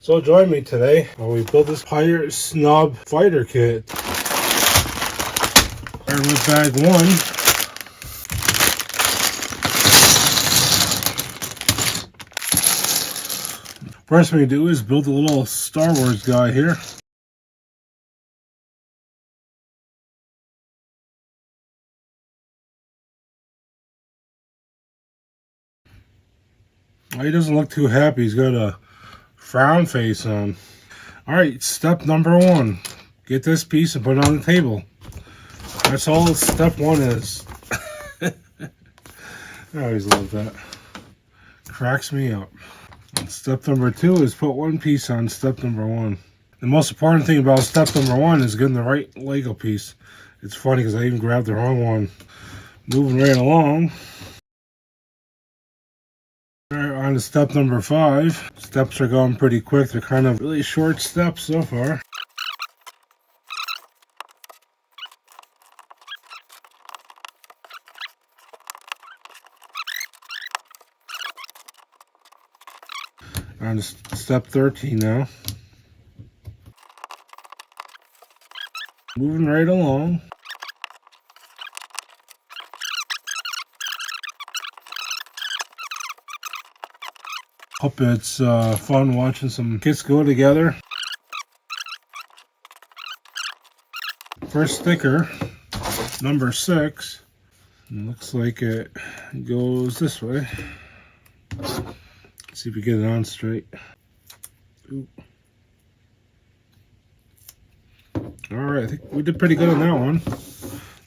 So join me today while we build this Pirate Snub fighter kit. Starting with bag one. First thing we do is build a little Star Wars guy here. He doesn't look too happy. He's got a frown face on. Alright, step number one. Get this piece and put it on the table. That's all step one is. I always love that. Cracks me up. And step number two is put one piece on step number one. The most important thing about step number one is getting the right Lego piece. It's funny because I even grabbed the wrong one. Moving right along. Alright, on to step number 5. Steps are going pretty quick. They're kind of really short steps so far. On to step 13 now. Moving right along. Hope it's fun watching some kits go together. First sticker, number 6. Looks like it goes this way. Let's see if we get it on straight. Ooh. Alright, I think we did pretty good on that one.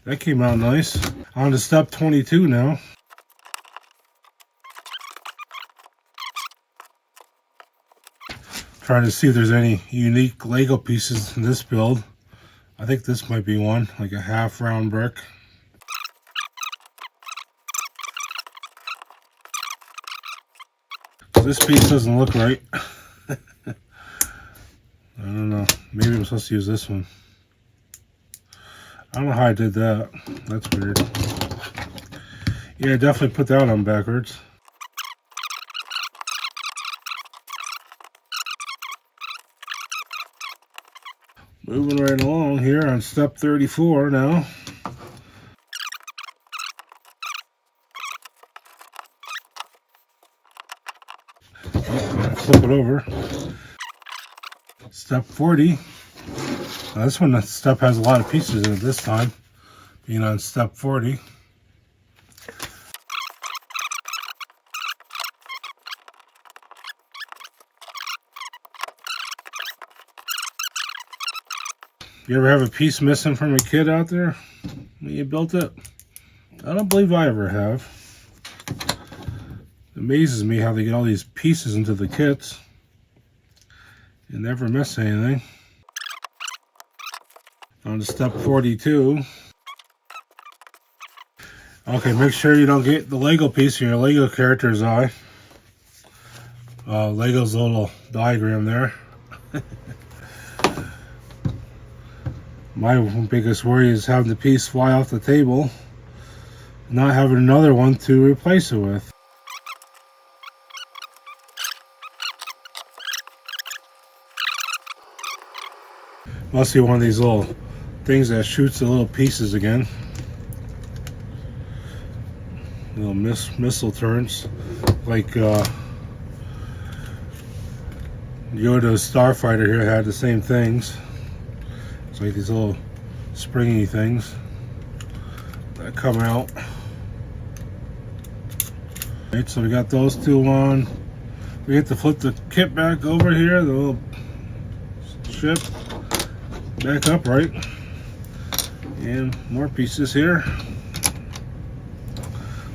That came out nice. On to step 22 now. Trying to see if there's any unique Lego pieces in this build. I think this might be one, like a half round brick. This piece doesn't look right. I don't know. Maybe I'm supposed to use this one. I don't know how I did that. That's weird. Yeah, definitely put that on backwards. Moving right along here on step 34 now. Flip it over. Step 40. Now this one, the step has a lot of pieces in it this time, being on step 40. You ever have a piece missing from a kit out there when you built it? I don't believe I ever have. It amazes me how they get all these pieces into the kits and never miss anything. On to step 42. Okay, make sure you don't get the Lego piece in your Lego character's eye. Lego's little diagram there. My biggest worry is having the piece fly off the table, not having another one to replace it with. Must be one of these little things that shoots the little pieces again. Little missile turns, like Yoda's Starfighter here had the same things. It's like these little springy things that come out. Right, so we got those two on. We have to flip the kit back over here, the little ship back up, right? And more pieces here.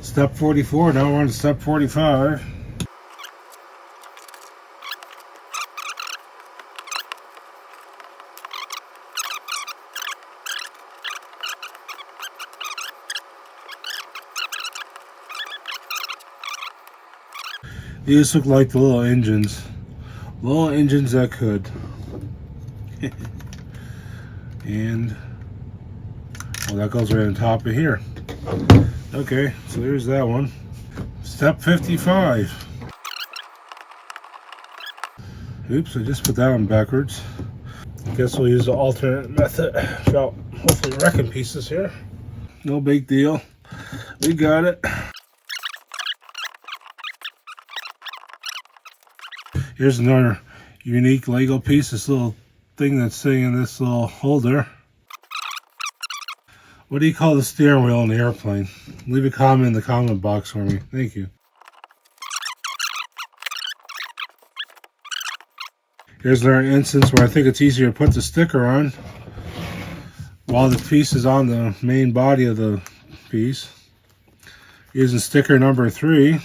Step 44, now we're on to step 45. These look like the little engines. Little engines that could. And well, that goes right on top of here. Okay, so there's that one. Step 55. Oops, I just put that on backwards. I guess we'll use the alternate method. Got hopefully wrecking pieces here. No big deal. We got it. Here's another unique Lego piece. This little thing that's sitting in this little holder. What do you call the steering wheel in the airplane? Leave a comment in the comment box for me. Thank you. Here's another instance where I think it's easier to put the sticker on while the piece is on the main body of the piece. Using sticker number 3.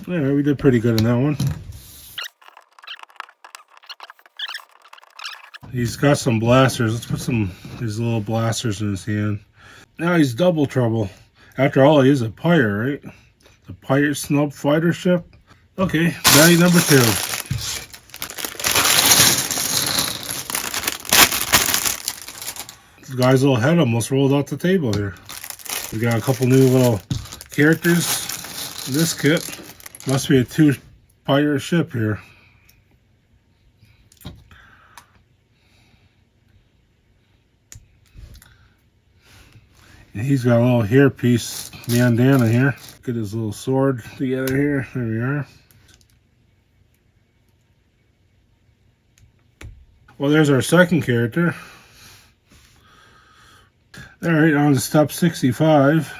Alright, we did pretty good in that one. He's got some blasters. Let's put these little blasters in his hand. Now he's double trouble. After all, he is a pirate, right? The pirate Snub fighter ship. Okay, value number 2. This guy's little head almost rolled off the table here. We got a couple new little characters in this kit. Must be a 2 pirate ship here. And he's got a little hairpiece bandana here. Get his little sword together here. There we are. Well, there's our second character. Alright, on to step 65.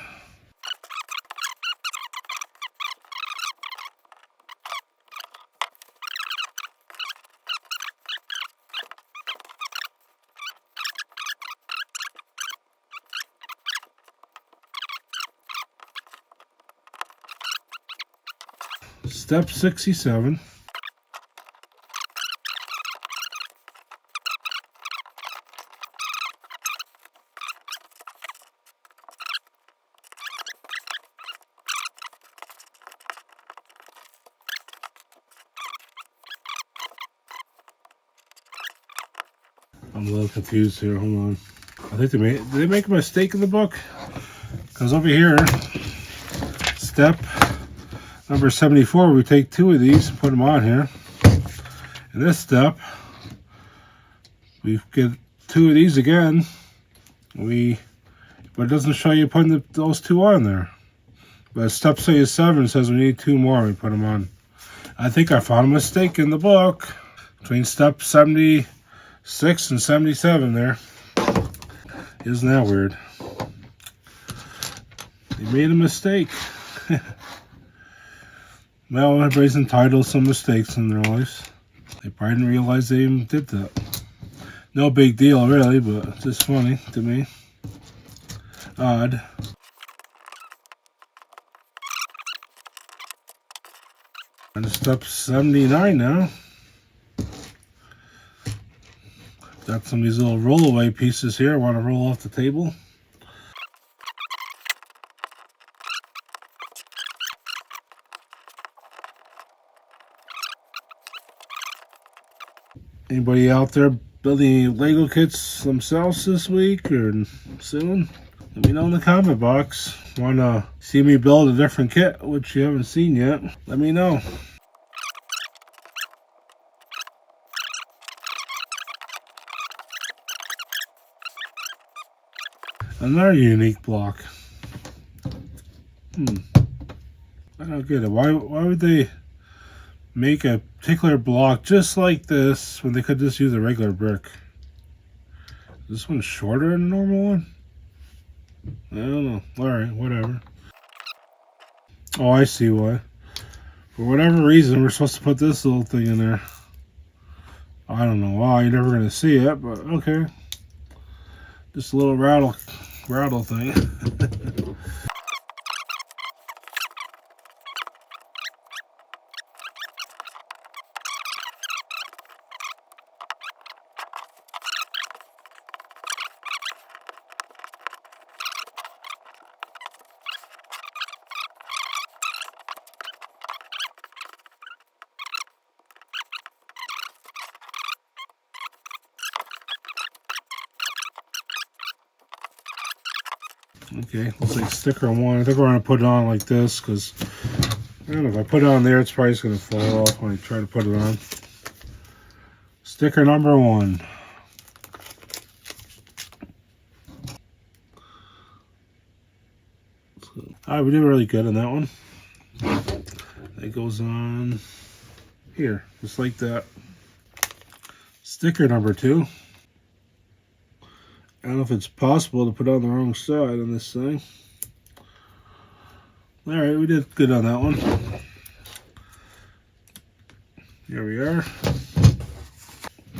Step 67. I'm a little confused here. Hold on. I think did they make a mistake in the book? Because over here, step number 74, we take 2 of these and put them on here. In this step, we get 2 of these again. But it doesn't show you putting those 2 on there. But step 7 says we need 2 more. We put them on. I think I found a mistake in the book between step 76 and 77 there. Isn't that weird? They made a mistake. Well, everybody's entitled to some mistakes in their lives. They probably didn't realize they even did that. No big deal, really, but it's just funny to me. Odd. On to step 79 now. Got some of these little rollaway pieces here I want to roll off the table. Anybody out there building Lego kits themselves this week or soon? Let me know in the comment box. Want to see me build a different kit, which you haven't seen yet? Let me know. Another unique block. I don't get it. Why would they make a particular block just like this when they could just use a regular brick? Is this one shorter than the normal one? I don't know. Alright, whatever. Oh, I see why. For whatever reason, we're supposed to put this little thing in there. I don't know why. You're never going to see it, but okay. Just a little rattle thing. Okay, looks like sticker one. I think we're going to put it on like this because I don't know, if I put it on there, it's probably just going to fall off when I try to put it on. Sticker number one. Alright, we did really good on that one. It goes on here, just like that. Sticker number two. I don't know if it's possible to put on the wrong side on this thing. Alright, we did good on that one. Here we are.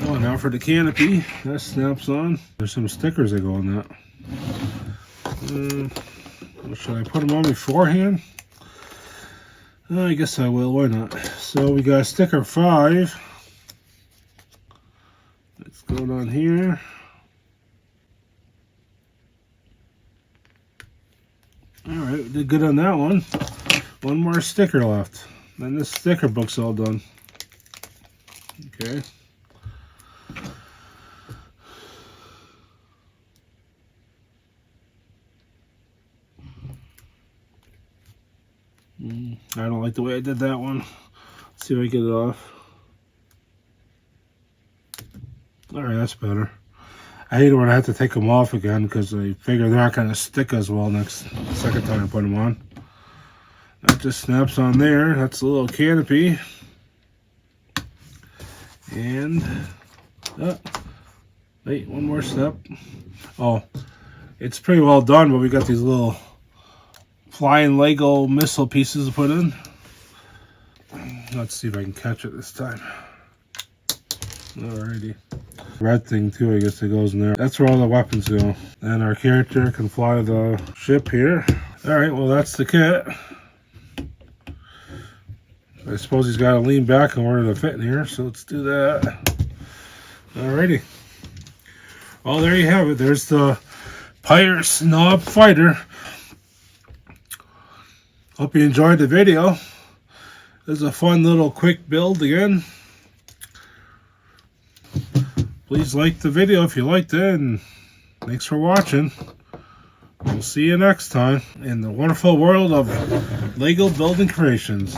Oh, now for the canopy. That snaps on. There's some stickers that go on that. Should I put them on beforehand? I guess I will. Why not? So we got sticker 5. It's going on here. Alright, we did good on that one. One more sticker left. Then this sticker book's all done. Okay. I don't like the way I did that one. Let's see if I get it off. Alright, that's better. I hate it when I have to take them off again because I figure they're not going to stick as well second time I put them on. That just snaps on there. That's a little canopy. And, wait, one more step. Oh, it's pretty well done, but we got these little flying Lego missile pieces to put in. Let's see if I can catch it this time. Alrighty. Red thing too, I guess it goes in there. That's where all the weapons go. And our character can fly the ship here. Alright, well that's the kit. I suppose he's got to lean back in order to fit in here, so let's do that. Alrighty. Well, there you have it. There's the Pirate Snub Fighter. Hope you enjoyed the video. This is a fun little quick build again. Please like the video if you liked it, and thanks for watching. We'll see you next time in the wonderful world of Lego building creations.